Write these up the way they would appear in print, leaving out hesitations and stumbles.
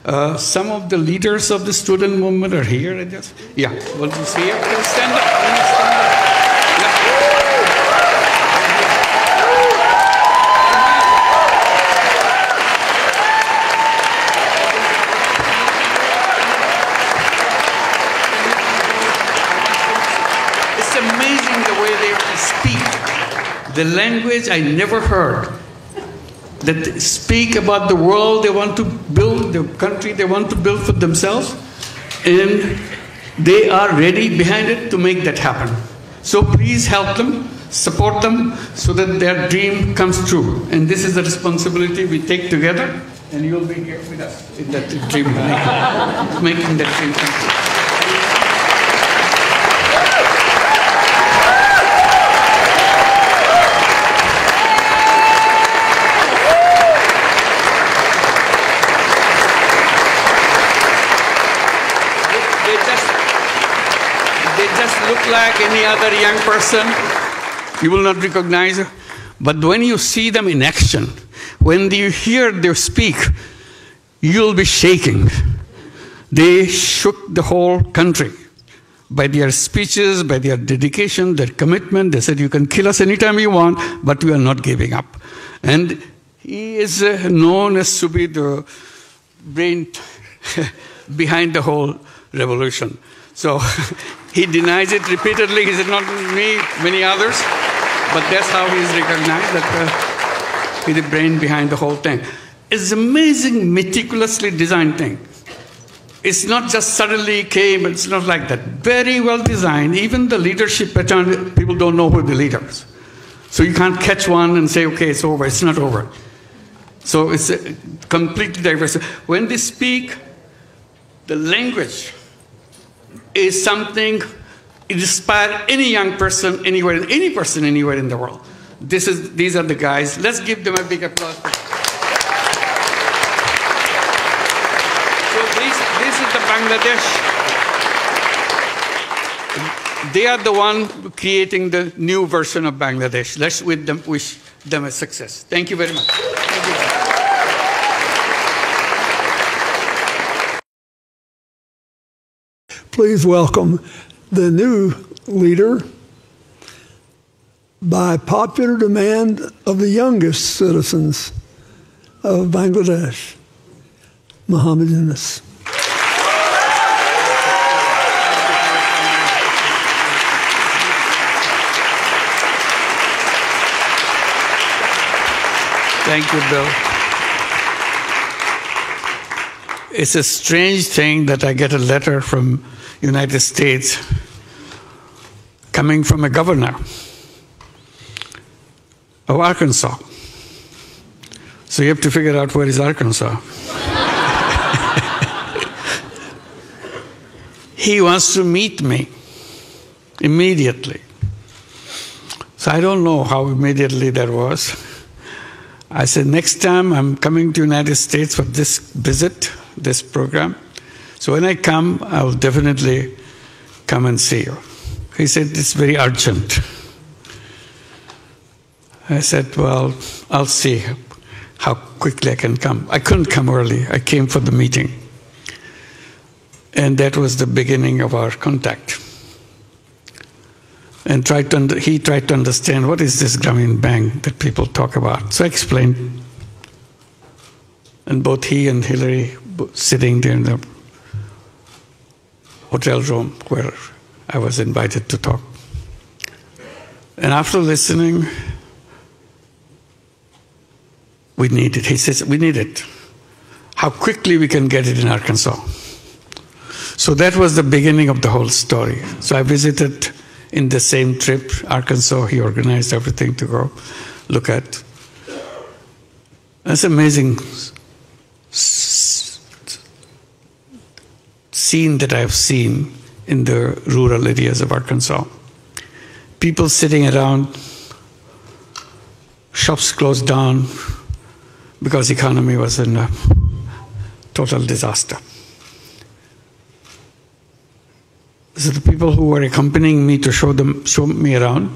Some of the leaders of the student movement are here. Yeah, well, you see it? Please stand up. Please stand up. It's amazing the way they speak. The language I never heard. That speak about the world they want to build, the country they want to build for themselves, and they are ready behind it to make that happen. So please help them, support them, so that their dream comes true. And this is the responsibility we take together, and you'll be here with us in that dream, making that dream come true. Look like any other young person. You will not recognize it. But when you see them in action, when you hear them speak, you'll be shaking. They shook the whole country by their speeches, by their dedication, their commitment. They said, you can kill us anytime you want, but we are not giving up. And he is known as to be the brain behind the whole revolution. So he denies it repeatedly. He said, not me, many others. But that's how he is recognized, that he's the brain behind the whole thing. It's an amazing, meticulously designed thing. It's not just suddenly came, it's not like that. Very well designed. Even the leadership pattern, people don't know who the leaders. So you can't catch one and say, okay, it's over. It's not over. So it's completely diverse. When they speak, the language is something it inspires any young person anywhere, any person anywhere in the world. These are the guys. Let's give them a big applause. So this is the Bangladesh. They are the one creating the new version of Bangladesh. Let's wish them a success. Thank you very much. Thank you. Please welcome the new leader, by popular demand of the youngest citizens of Bangladesh, Muhammad Yunus. Thank you, Bill. It's a strange thing that I get a letter from United States coming from a governor of Arkansas. So you have to figure out where is Arkansas. He wants to meet me immediately. So I don't know how immediately that was. I said, next time I'm coming to United States for this visit, this program. So when I come, I'll definitely come and see you. He said, it's very urgent. I said, well, I'll see how quickly I can come. I couldn't come early. I came for the meeting. And that was the beginning of our contact. And he tried to understand, what is this Grameen Bank that people talk about? So I explained. And both he and Hillary sitting there in the hotel room where I was invited to talk. And after listening, we need it. He says, we need it. How quickly we can get it in Arkansas. So that was the beginning of the whole story. So I visited in the same trip, Arkansas. He organized everything to go look at. That's amazing scene that I've seen in the rural areas of Arkansas. People sitting around, shops closed down because the economy was in a total disaster. So the people who were accompanying me to show me around,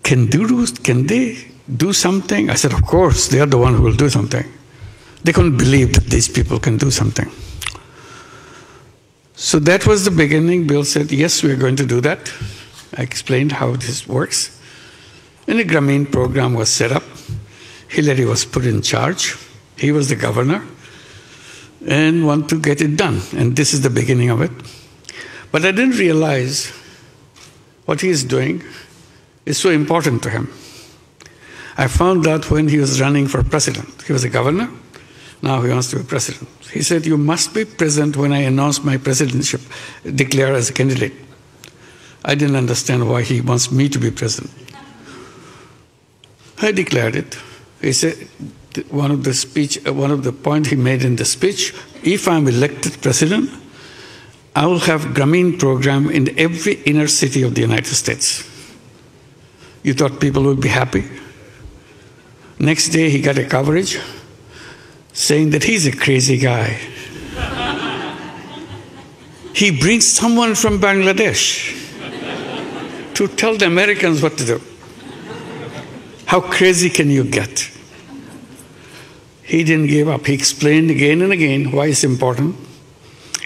can they do something? I said, of course, they are the one who will do something. They couldn't believe that these people can do something. So that was the beginning. Bill said, yes, we're going to do that. I explained how this works. And a Grameen program was set up. Hillary was put in charge. He was the governor and wanted to get it done. And this is the beginning of it. But I didn't realize what he is doing is so important to him. I found out when he was running for president. He was a governor. Now he wants to be president. He said, you must be present when I announce my presidency, declare as a candidate. I didn't understand why he wants me to be president. I declared it. He said, one of the points he made in the speech, if I'm elected president, I will have Grameen program in every inner city of the United States. You thought people would be happy? Next day he got a coverage saying that he's a crazy guy. He brings someone from Bangladesh to tell the Americans what to do. How crazy can you get? He didn't give up. He explained again and again why it's important.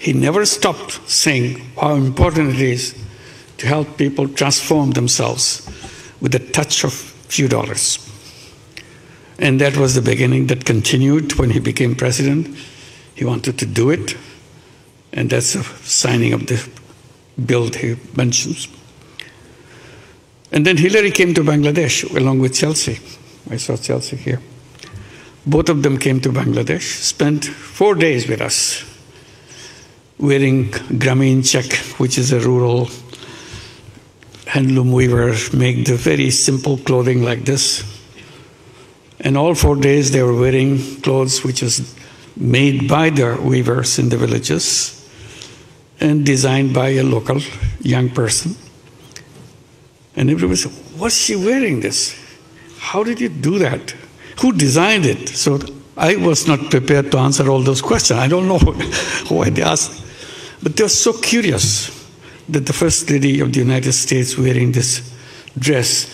He never stopped saying how important it is to help people transform themselves with a touch of few dollars. And that was the beginning that continued when he became president. He wanted to do it. And that's the signing of the bill he mentions. And then Hillary came to Bangladesh along with Chelsea. I saw Chelsea here. Both of them came to Bangladesh, spent 4 days with us, wearing Grameen check, which is a rural handloom weaver, make the very simple clothing like this. And all 4 days they were wearing clothes which was made by the weavers in the villages and designed by a local young person. And everybody said, what's she wearing this? How did you do that? Who designed it? So I was not prepared to answer all those questions. I don't know why they asked. But they were so curious that the First Lady of the United States wearing this dress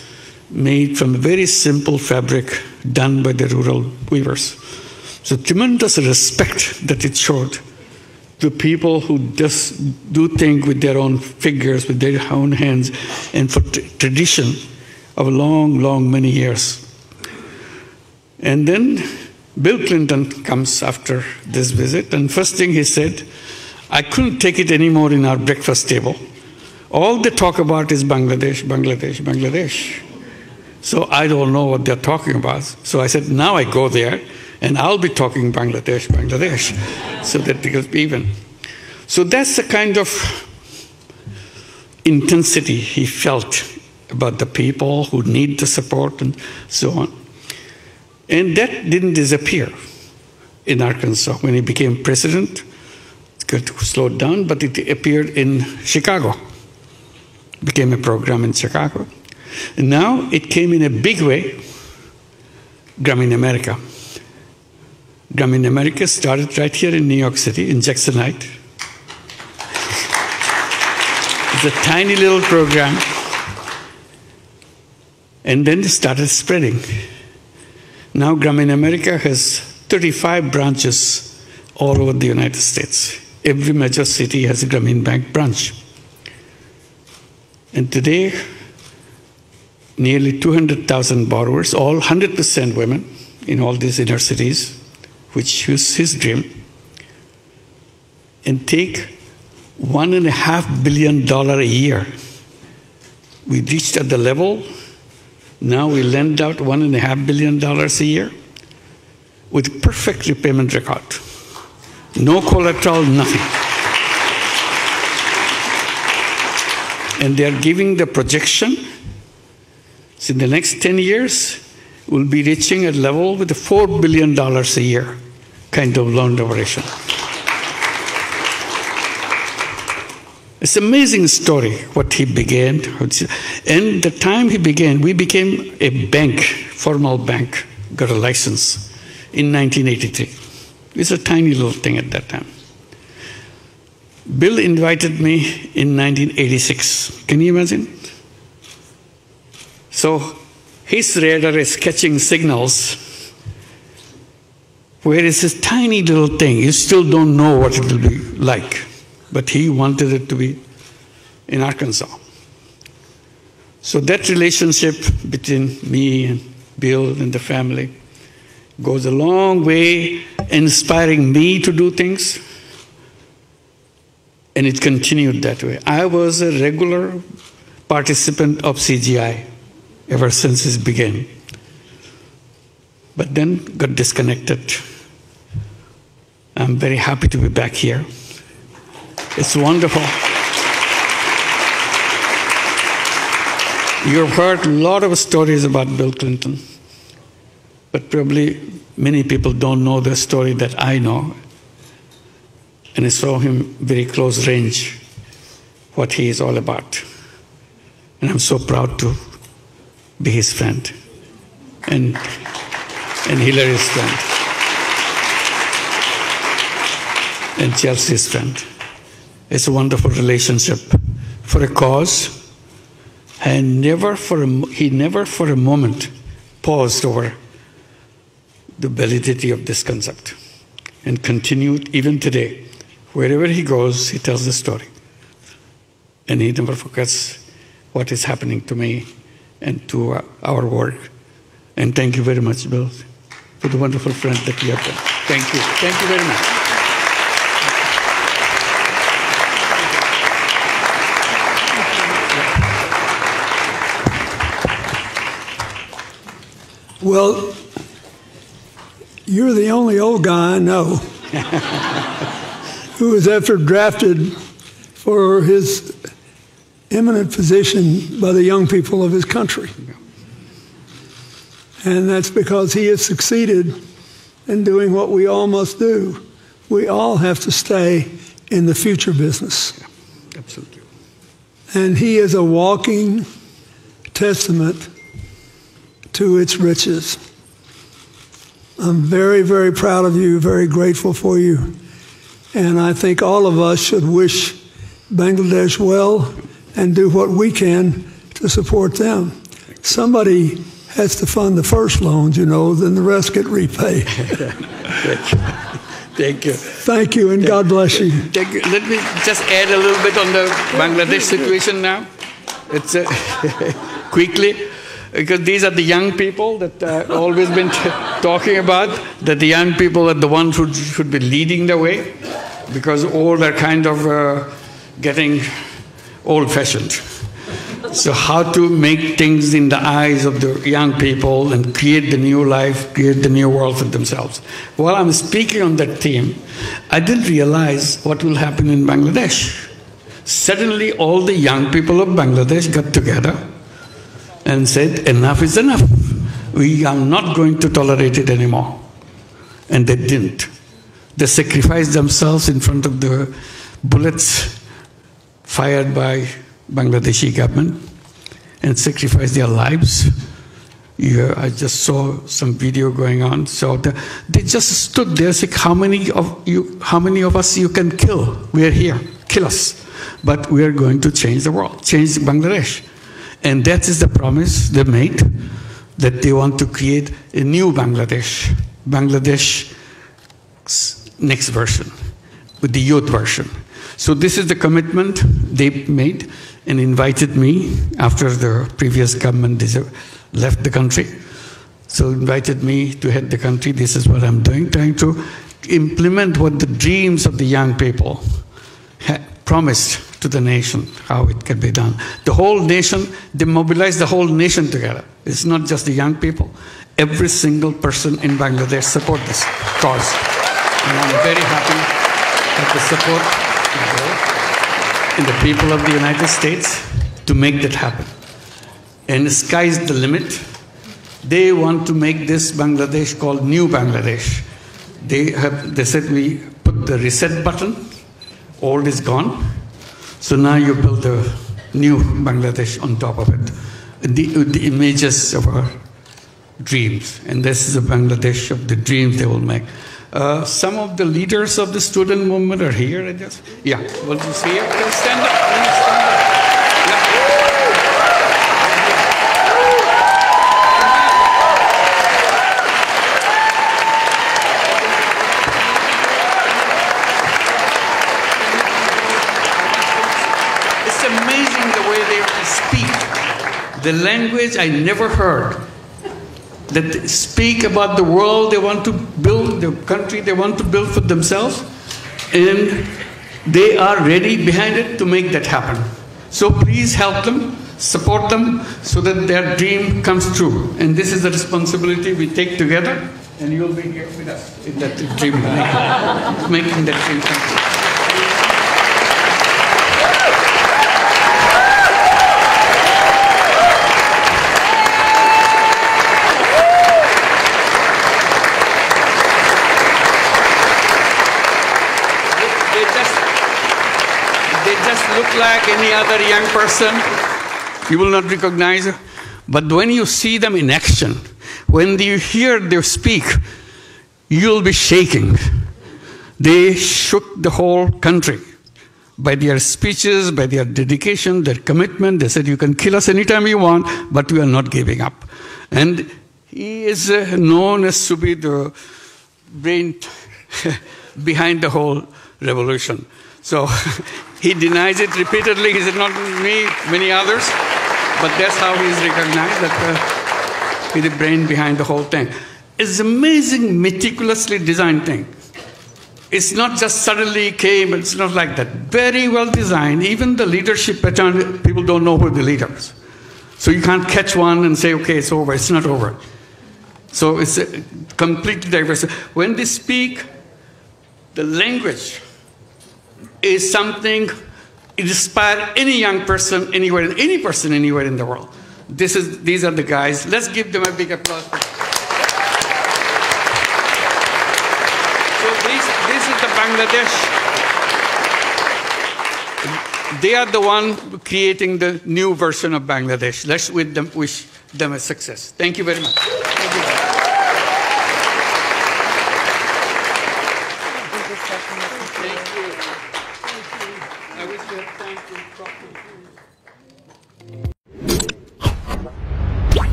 made from a very simple fabric done by the rural weavers. So tremendous respect that it showed to people who just do things with their own fingers, with their own hands, and for tradition of a long, many years. And then Bill Clinton comes after this visit, and first thing he said, I couldn't take it anymore in our breakfast table. All they talk about is Bangladesh, Bangladesh, Bangladesh. So I don't know what they're talking about. So I said, now I go there, and I'll be talking Bangladesh, Bangladesh, so that it becomes even. So that's the kind of intensity he felt about the people who need the support and so on. And that didn't disappear in Arkansas. When he became president, it slowed down, but it appeared in Chicago. Became a program in Chicago. And now it came in a big way, Grameen America. Grameen America started right here in New York City, in Jackson Heights. It's a tiny little program. And then it started spreading. Now Grameen America has 35 branches all over the United States. Every major city has a Grameen Bank branch. And today, nearly 200,000 borrowers, all 100% women in all these inner cities, which is his dream, and take $1.5 billion a year. We reached at the level, now we lend out $1.5 billion a year with perfect repayment record. No collateral, nothing. And they are giving the projection. So in the next 10 years, we'll be reaching a level with $4 billion a year kind of loan duration. It's an amazing story, what he began. And the time he began, we became a bank, formal bank, got a license in 1983. It's a tiny little thing at that time. Bill invited me in 1986. Can you imagine? So his radar is catching signals where it's this tiny little thing. You still don't know what it will be like. But he wanted it to be in Arkansas. So that relationship between me and Bill and the family goes a long way, inspiring me to do things. And it continued that way. I was a regular participant of CGI ever since it began. But then got disconnected. I'm very happy to be back here. It's wonderful. You've heard a lot of stories about Bill Clinton, but probably many people don't know the story that I know. And I saw him very close range, what he is all about. And I'm so proud to be his friend and Hillary's friend and Chelsea's friend. It's a wonderful relationship for a cause. And he never for a moment paused over the validity of this concept and continued even today. Wherever he goes, he tells the story. And he never forgets what is happening to me and to our work. And thank you very much, Bill, for the wonderful friend that you have been. Thank you. Thank you very much. Well, you're the only old guy I know who was ever drafted for his eminent position by the young people of his country. And that's because he has succeeded in doing what we all must do. We all have to stay in the future business. Yeah, absolutely. And he is a walking testament to its riches. I'm very, very proud of you, very grateful for you. And I think all of us should wish Bangladesh well and do what we can to support them. Somebody has to fund the first loans, you know, then the rest get repaid. Thank you. Thank you, and God bless you. Thank you. Let me just add a little bit on the Bangladesh situation now. It's quickly. Because these are the young people that I've always been talking about, that the young people are the ones who should be leading the way, because all are kind of getting old-fashioned. So how to make things in the eyes of the young people and create the new life, create the new world for themselves. While I'm speaking on that theme, I didn't realize what will happen in Bangladesh. Suddenly all the young people of Bangladesh got together and said, enough is enough. We are not going to tolerate it anymore. And they didn't. They sacrificed themselves in front of the bullets fired by Bangladeshi government and sacrificed their lives. Yeah, I just saw some video going on. So they just stood there, said, how many of us you can kill? We are here, kill us. But we are going to change the world, change Bangladesh. And that is the promise they made, that they want to create a new Bangladesh, Bangladesh next version, with the youth version. So this is the commitment they made and invited me after the previous government left the country. So invited me to head the country. This is what I'm doing, trying to implement what the dreams of the young people had promised to the nation, how it can be done. The whole nation, they mobilized the whole nation together. It's not just the young people. Every single person in Bangladesh support this cause. And I'm very happy at the support in the people of the United States to make that happen. And the sky's the limit. They want to make this Bangladesh called New Bangladesh. They said we put the reset button, old is gone. So now you build a new Bangladesh on top of it. The images of our dreams. And this is a Bangladesh of the dreams they will make. Some of the leaders of the student movement are here, I guess. Yeah, will you see it? Stand up. Stand up. Yeah. the language I never heard, that speak about the world they want to build, the country they want to build for themselves, and they are ready behind it to make that happen. So please help them, support them, so that their dream comes true. And this is the responsibility we take together, and you'll be here with us in that dream, making that dream come true. They just look like any other young person. You will not recognize her. But when you see them in action, when you hear them speak, you'll be shaking. They shook the whole country by their speeches, by their dedication, their commitment. They said, you can kill us anytime you want, but we are not giving up. And he is known as to be the brain behind the whole revolution. So he denies it repeatedly. He said, not me, many others. But that's how he is recognized, that he's the brain behind the whole thing. It's amazing, meticulously designed thing. It's not just suddenly came, it's not like that. Very well designed. Even the leadership pattern, people don't know who the leaders. So you can't catch one and say, okay, it's over. It's not over. So it's completely diverse. When they speak, the language is something inspire any young person anywhere, any person anywhere in the world. These are the guys. Let's give them a big applause. So this is the Bangladesh. They are the one creating the new version of Bangladesh. Let's wish them a success. Thank you very much. Thank you. I wish we had time to talk to you.